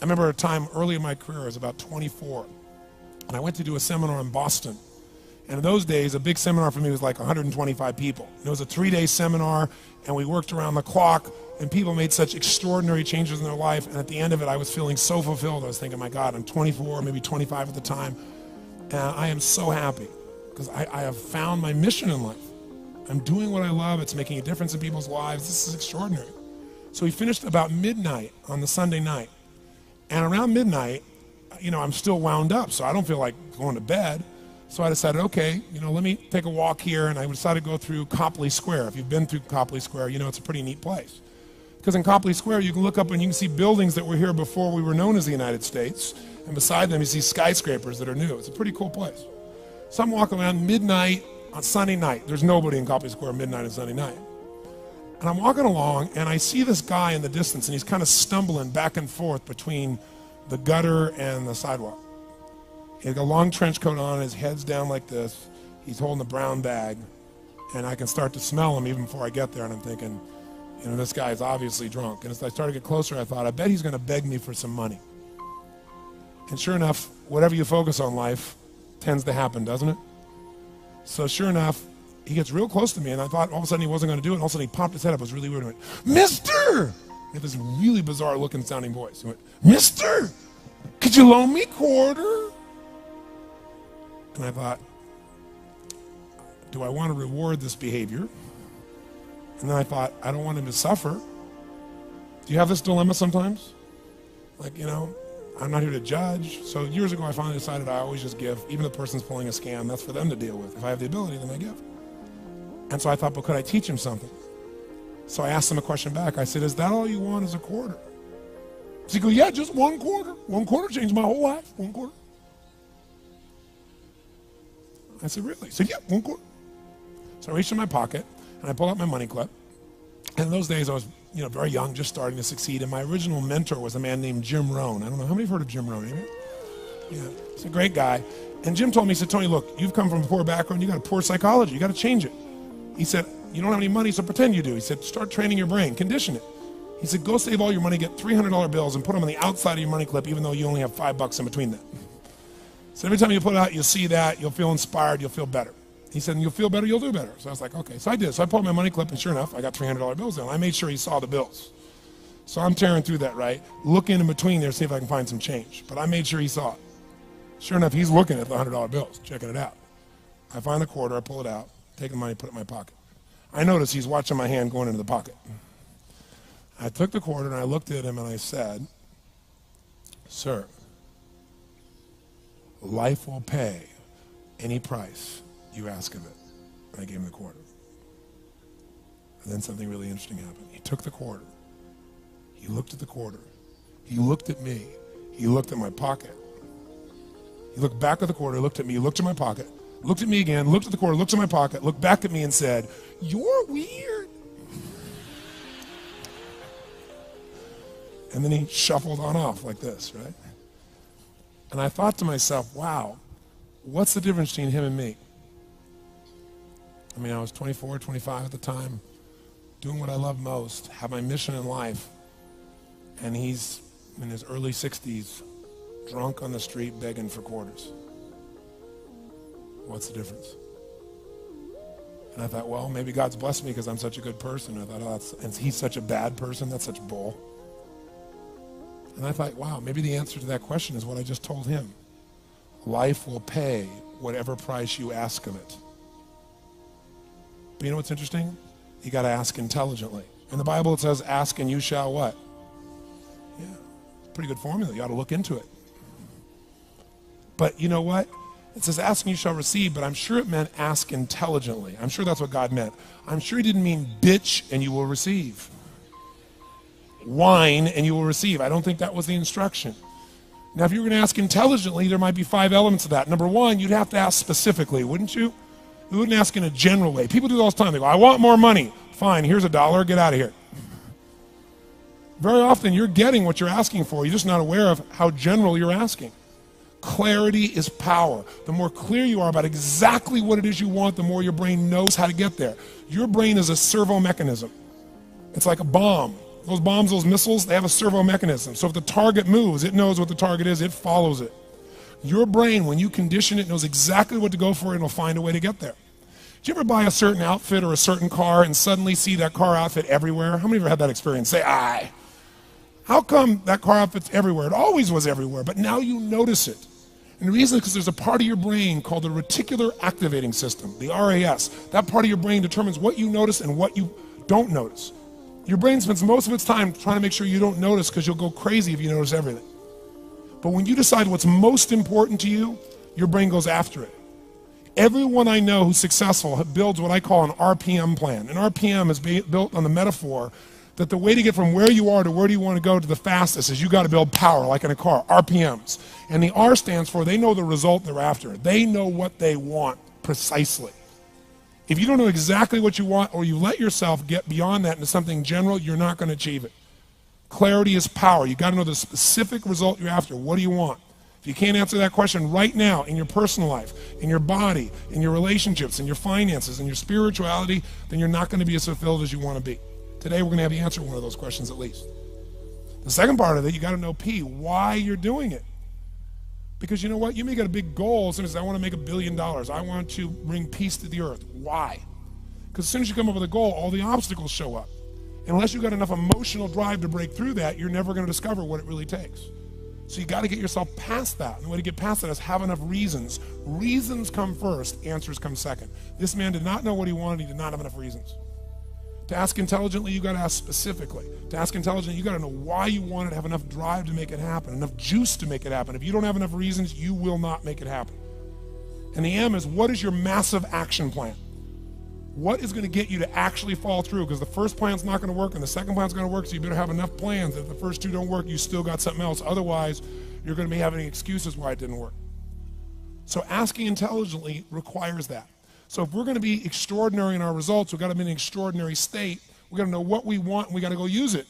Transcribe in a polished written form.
I remember a time early in my career, I was about 24, and I went to do a seminar in Boston. And in those days, a big seminar for me was like 125 people. And it was a 3-day seminar, and we worked around the clock, and people made such extraordinary changes in their life. And at the end of it, I was feeling so fulfilled. I was thinking, my God, I'm 24, maybe 25 at the time. And I am so happy because I have found my mission in life. I'm doing what I love. It's making a difference in people's lives. This is extraordinary. So we finished about midnight on the Sunday night. And around midnight, I'm still wound up, so I don't feel like going to bed. So I decided, okay, let me take a walk here, and I decided to go through Copley Square. If you've been through Copley Square, it's a pretty neat place. Because in Copley Square, you can look up and you can see buildings that were here before we were known as the United States, and beside them you see skyscrapers that are new. It's a pretty cool place. So I'm walking around midnight on Sunday night. There's nobody in Copley Square midnight on Sunday night. And I'm walking along, and I see this guy in the distance, and he's kind of stumbling back and forth between the gutter and the sidewalk. He's got a long trench coat on, his head's down like this. He's holding a brown bag, and I can start to smell him even before I get there, and I'm thinking, this guy's obviously drunk. And as I started to get closer, I thought, I bet he's going to beg me for some money. And sure enough, whatever you focus on in life tends to happen, doesn't it? So sure enough, he gets real close to me, and I thought all of a sudden he wasn't going to do it, and all of a sudden he popped his head up. It was really weird. He went, "Mister!" He had this really bizarre looking sounding voice. He went, "Mister, could you loan me a quarter?" And I thought, do I want to reward this behavior? And then I thought, I don't want him to suffer. Do you have this dilemma sometimes? Like, I'm not here to judge. So years ago, I finally decided I always just give. Even if the person's pulling a scam, that's for them to deal with. If I have the ability, then I give. And so I thought, but could I teach him something? So I asked him a question back. I said, is that all you want is a quarter? So he goes, yeah, just one quarter. One quarter changed my whole life. One quarter. I said, really? He said, yeah, one quarter. So I reached in my pocket, and I pulled out my money clip. And in those days, I was very young, just starting to succeed. And my original mentor was a man named Jim Rohn. I don't know, how many have heard of Jim Rohn? Anybody? Yeah, he's a great guy. And Jim told me, he said, Tony, look, you've come from a poor background. You got a poor psychology. You got to change it. He said, you don't have any money, so pretend you do. He said, start training your brain, condition it. He said, go save all your money, get $300 bills, and put them on the outside of your money clip, even though you only have $5 in between them. So every time you put it out, you'll see that, you'll feel inspired, you'll feel better. He said, and you'll feel better, you'll do better. So I was like, okay. So I did. So I pulled my money clip, and sure enough, I got $300 bills in. I made sure he saw the bills. So I'm tearing through that, right? Looking in between there to see if I can find some change. But I made sure he saw it. Sure enough, he's looking at the $100 bills, checking it out. I find the quarter, I pull it out, take the money, put it in my pocket. I notice he's watching my hand going into the pocket. I took the quarter, and I looked at him, and I said, sir, life will pay any price you ask of it. And I gave him the quarter. And then something really interesting happened. He took the quarter. He looked at the quarter. He looked at me. He looked at my pocket. He looked back at the quarter, looked at me, looked at my pocket, looked at me again, looked at the quarter, looked at my pocket, looked back at me and said, you're weird. And then he shuffled on off like this, right? And I thought to myself, wow, what's the difference between him and me? I mean, I was 24, 25 at the time, doing what I love most, have my mission in life, and he's in his early 60s, drunk on the street begging for quarters. What's the difference? And I thought, well, maybe God's blessed me because I'm such a good person. I thought, oh, and he's such a bad person, that's such bull. And I thought, wow, maybe the answer to that question is what I just told him. Life will pay whatever price you ask of it. But you know what's interesting? You got to ask intelligently. In the Bible it says, ask and you shall what? Yeah, pretty good formula. You ought to look into it. But you know what? It says, ask and you shall receive, but I'm sure it meant ask intelligently. I'm sure that's what God meant. I'm sure he didn't mean bitch and you will receive. Whine and you will receive. I don't think that was the instruction. Now, if you were going to ask intelligently, there might be 5 elements of that. Number one, you'd have to ask specifically, wouldn't you? You wouldn't ask in a general way. People do that all the time. They go, I want more money. Fine, here's $1, get out of here. Very often, you're getting what you're asking for. You're just not aware of how general you're asking. Clarity is power. The more clear you are about exactly what it is you want, the more your brain knows how to get there. Your brain is a servo mechanism. It's like a bomb. Those bombs, those missiles, they have a servo mechanism. So if the target moves, it knows what the target is, it follows it. Your brain, when you condition it, knows exactly what to go for and it'll find a way to get there. Did you ever buy a certain outfit or a certain car and suddenly see that car outfit everywhere? How many of you ever had that experience? Say, aye. How come that car outfit's everywhere? It always was everywhere, but now you notice it. And the reason is because there's a part of your brain called the reticular activating system, the RAS. That part of your brain determines what you notice and what you don't notice. Your brain spends most of its time trying to make sure you don't notice because you'll go crazy if you notice everything. But when you decide what's most important to you, your brain goes after it. Everyone I know who's successful builds what I call an RPM plan. An RPM is built on the metaphor that the way to get from where you are to where do you want to go to the fastest is you got to build power, like in a car, RPMs. And the R stands for they know the result they're after. They know what they want precisely. If you don't know exactly what you want or you let yourself get beyond that into something general, you're not going to achieve it. Clarity is power. You got to know the specific result you're after. What do you want? If you can't answer that question right now in your personal life, in your body, in your relationships, in your finances, in your spirituality, then you're not going to be as fulfilled as you want to be. Today, we're going to have you answer one of those questions at least. The second part of it, you got to know P, why you're doing it. Because you know what? You may get a big goal. Somebody says, I want to make $1 billion. I want to bring peace to the earth. Why? Because as soon as you come up with a goal, all the obstacles show up. And unless you've got enough emotional drive to break through that, you're never going to discover what it really takes. So you got to get yourself past that. And the way to get past that is have enough reasons. Reasons come first, answers come second. This man did not know what he wanted. He did not have enough reasons. To ask intelligently, you got to ask specifically. To ask intelligently, you got to know why you want it, have enough drive to make it happen, enough juice to make it happen. If you don't have enough reasons, you will not make it happen. And the M is, what is your massive action plan? What is going to get you to actually fall through? Because the first plan's not going to work and the second plan's going to work, so you better have enough plans. If the first two don't work, you still got something else. Otherwise, you're going to be having excuses why it didn't work. So asking intelligently requires that. So if we're going to be extraordinary in our results, we've got to be in an extraordinary state. We've got to know what we want and we got to go use it.